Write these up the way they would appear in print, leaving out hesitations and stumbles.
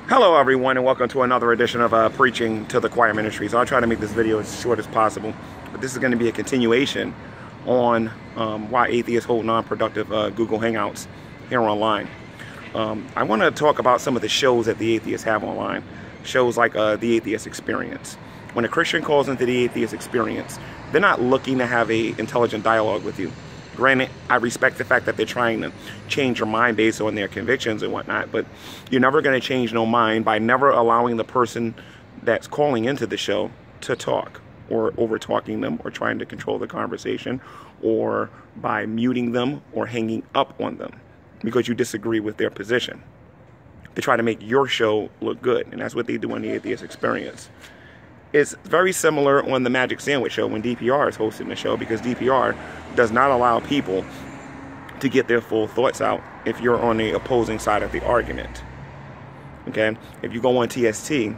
Hello everyone, and welcome to another edition of Preaching to the Choir Ministry. So I'll try to make this video as short as possible, but this is going to be a continuation on why atheists hold non-productive Google Hangouts here online. I want to talk about some of the shows that the atheists have online. Shows like the Atheist Experience. When a Christian calls into the Atheist Experience, they're not looking to have an intelligent dialogue with you. Granted, I respect the fact that they're trying to change your mind based on their convictions and whatnot, but you're never going to change no mind by never allowing the person that's calling into the show to talk, or over-talking them, or trying to control the conversation, or by muting them or hanging up on them because you disagree with their position. They try to make your show look good, and that's what they do on the Atheist Experience. It's very similar on the Magic Sandwich Show when DPR is hosting the show, because DPR does not allow people to get their full thoughts out if you're on the opposing side of the argument. Okay? If you go on TST, you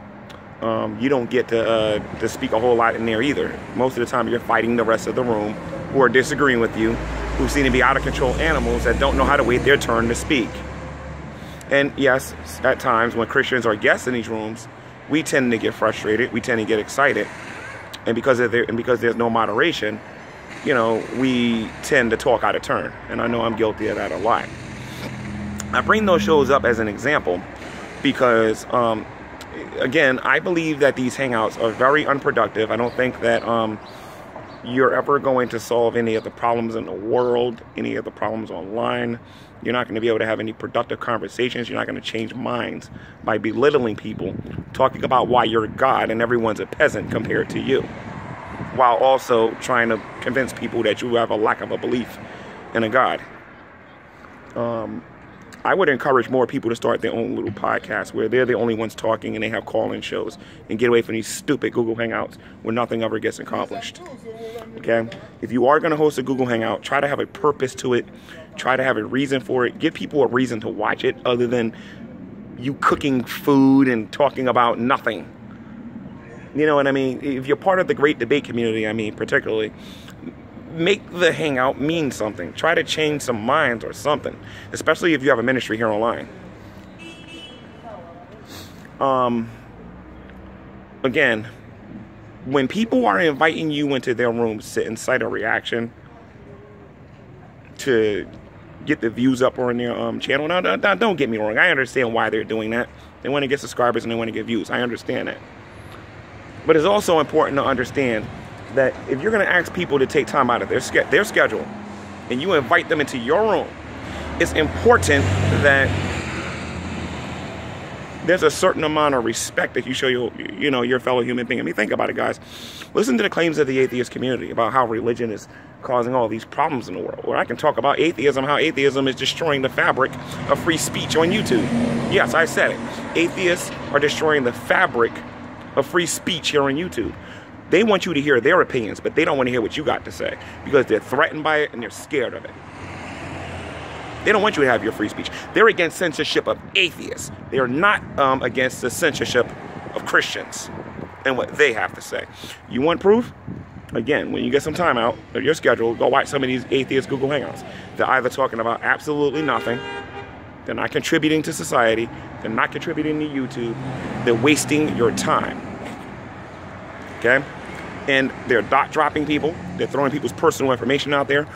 don't get to speak a whole lot in there either. Most of the time you're fighting the rest of the room who are disagreeing with you, who seem to be out of control animals that don't know how to wait their turn to speak. And yes, at times when Christians are guests in these rooms, we tend to get frustrated, we tend to get excited, and because there's no moderation, you know, we tend to talk out of turn, and I know I'm guilty of that a lot. I bring those shows up as an example because, again, I believe that these hangouts are very unproductive. I don't think that you're ever going to solve any of the problems in the world, any of the problems online. You're not going to be able to have any productive conversations. You're not going to change minds by belittling people, talking about why you're God and everyone's a peasant compared to you, while also trying to convince people that you have a lack of a belief in a God. I would encourage more people to start their own little podcast where they're the only ones talking and they have call-in shows, and get away from these stupid Google Hangouts where nothing ever gets accomplished. Okay? If you are going to host a Google Hangout, try to have a purpose to it. Try to have a reason for it. Give people a reason to watch it other than you cooking food and talking about nothing. You know what I mean? If you're part of the great debate community, I mean, particularly, make the hangout mean something. Try to change some minds or something, especially if you have a ministry here online. Again, when people are inviting you into their rooms to incite a reaction, to get the views up on their channel, now don't get me wrong, I understand why they're doing that. They want to get subscribers and they want to get views. I understand that. But it's also important to understand that if you're going to ask people to take time out of their schedule and you invite them into your room, it's important that there's a certain amount of respect that you show your fellow human being. I mean, think about it, guys. Listen to the claims of the atheist community about how religion is causing all these problems in the world. Or I can talk about atheism, how atheism is destroying the fabric of free speech on YouTube. Yes, I said it. Atheists are destroying the fabric of free speech here on YouTube. They want you to hear their opinions, but they don't want to hear what you got to say because they're threatened by it and they're scared of it. They don't want you to have your free speech. They're against censorship of atheists. They are not against the censorship of Christians and what they have to say. You want proof? Again, when you get some time out of your schedule, go watch some of these atheist Google Hangouts. They're either talking about absolutely nothing, they're not contributing to society, they're not contributing to YouTube, they're wasting your time. Okay? And they're dot dropping people, they're throwing people's personal information out there.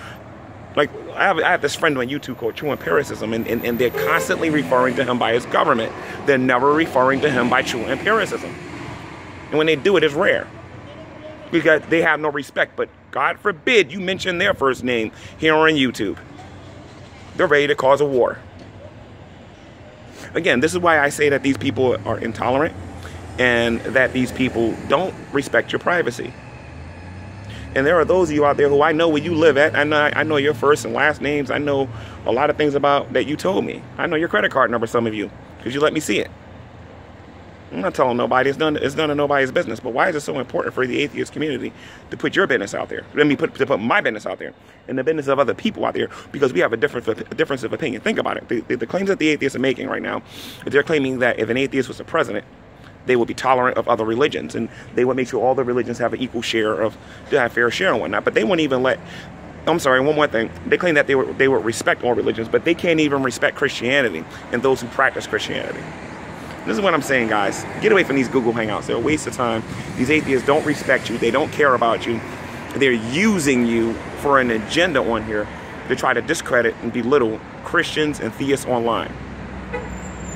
Like, I have this friend on YouTube called True Empiricism, and they're constantly referring to him by his government. They're never referring to him by True Empiricism. And when they do it, it's rare. Because they have no respect. But God forbid you mention their first name here on YouTube. They're ready to cause a war. Again, this is why I say that these people are intolerant and that these people don't respect your privacy. And there are those of you out there who I know where you live at. I know your first and last names. I know a lot of things about that you told me. I know your credit card number, some of you, because you let me see it. I'm not telling nobody. It's none of nobody's business. But why is it so important for the atheist community to put your business out there? Let me put my business out there and the business of other people out there, because we have a difference of opinion. Think about it. The claims that the atheists are making right now, they're claiming that if an atheist was a president, they would be tolerant of other religions, and they would make sure all the religions have an equal share of, to have fair share and whatnot. But they won't even let, I'm sorry, one more thing. They claim that they would respect all religions, but they can't even respect Christianity and those who practice Christianity. This is what I'm saying, guys. Get away from these Google Hangouts. They're a waste of time. These atheists don't respect you. They don't care about you. They're using you for an agenda on here to try to discredit and belittle Christians and theists online.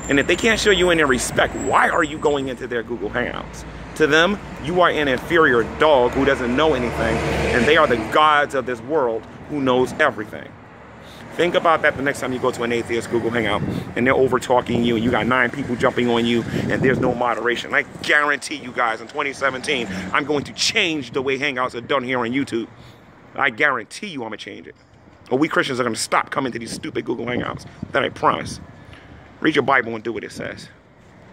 And if they can't show you any respect, why are you going into their Google Hangouts? To them, you are an inferior dog who doesn't know anything, and they are the gods of this world who knows everything. Think about that the next time you go to an atheist Google Hangout and they're over talking you and you got 9 people jumping on you and there's no moderation. I guarantee you guys in 2017, I'm going to change the way Hangouts are done here on YouTube. I guarantee you I'm going to change it. Or we Christians are going to stop coming to these stupid Google Hangouts. That I promise. Read your Bible and do what it says.